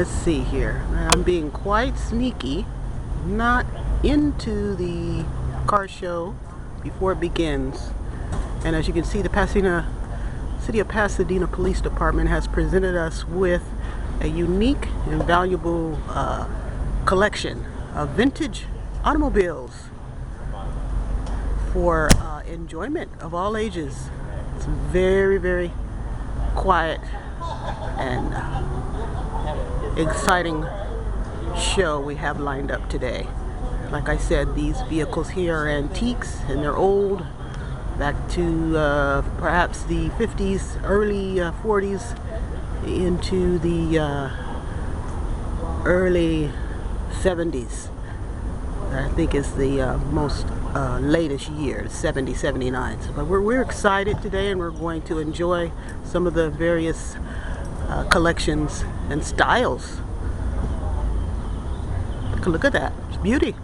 Let's see here. I'm being quite sneaky, not into the car show before it begins. And as you can see, the City of Pasadena Police Department has presented us with a unique and valuable collection of vintage automobiles for enjoyment of all ages. It's a very, very quiet and exciting show we have lined up today. Like I said, these vehicles here are antiques and they're old, back to perhaps the 50s, early 40s into the early 70s. I think is the most latest year, 70, 79. So, but we're excited today, and we're going to enjoy some of the various collections and styles. Look at that, it's beauty.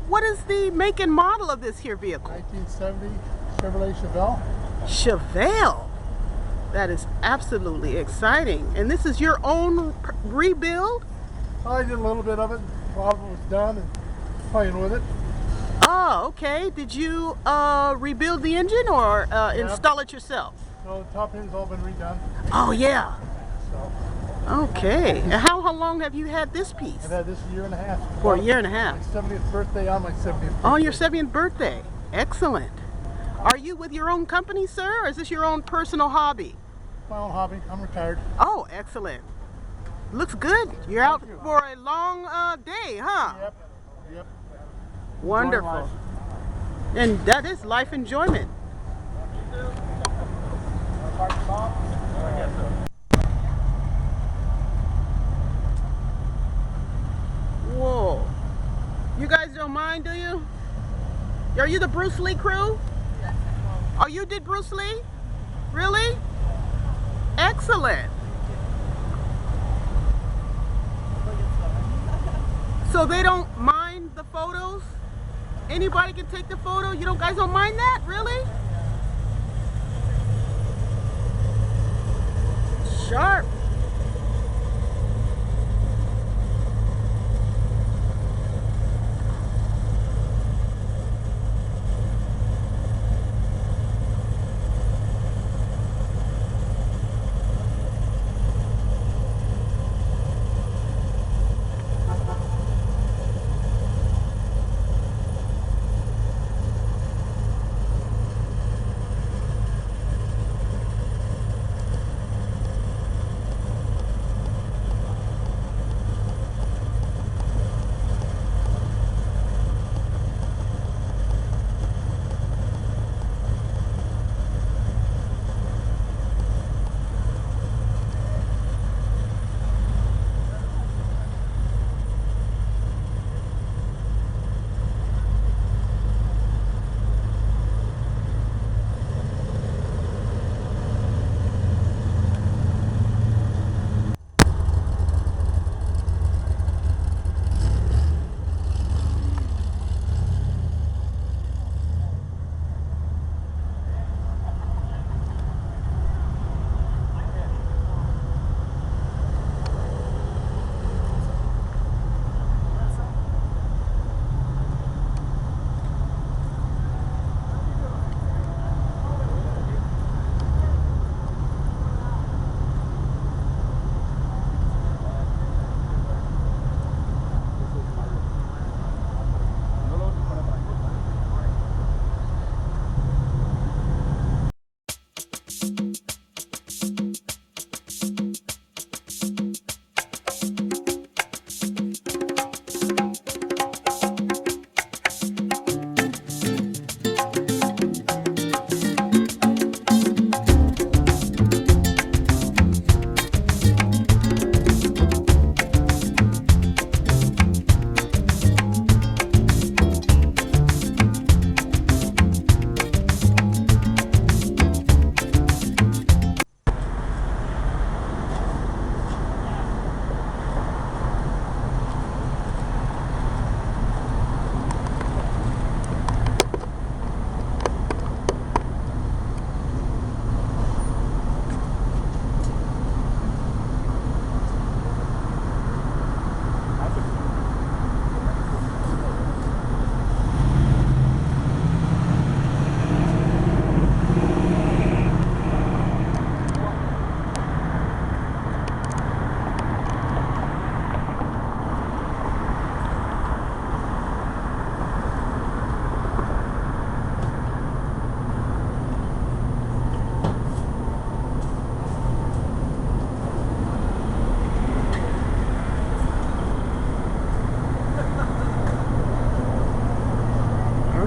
What is the make and model of this here vehicle? 1970 Chevrolet Chevelle. Chevelle. That is absolutely exciting. And this is your own rebuild? I did a little bit of it. A lot of it was done and playing with it. Oh, okay. Did you rebuild the engine or install it yourself? No, the top end's all been redone. Oh, yeah. So. Okay. And how long have you had this piece? I've had this a year and a half. For a year and a half. My 70th birthday on my 70th birthday. On your 70th birthday. Excellent. Are you with your own company, sir, or is this your own personal hobby? My own hobby. I'm retired. Oh, excellent. Looks good. You're out for a long day, huh? Yep. Wonderful. And that is life enjoyment. Whoa. You guys don't mind, do you? Are you the Bruce Lee crew? Oh, you did Bruce Lee? Really? Excellent. So they don't mind the photos? Anybody can take the photo? You guys don't mind that? Really? Sharp.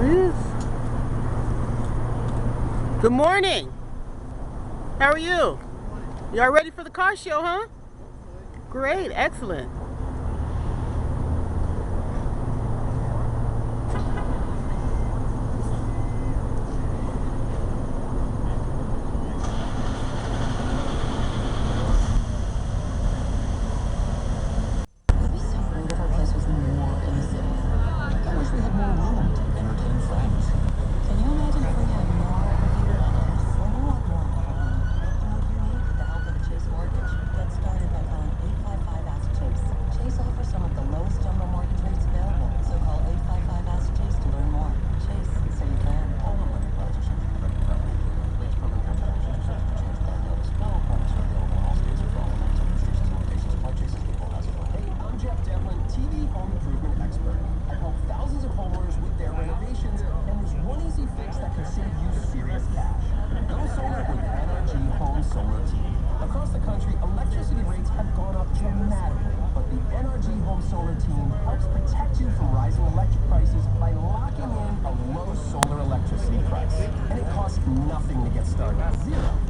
There it is. Good morning. How are you? Y'all ready for the car show, huh? Great, excellent. Solar team. Across the country, electricity rates have gone up dramatically, but the NRG Home Solar team helps protect you from rising electric prices by locking in a low solar electricity price. And it costs nothing to get started. Zero.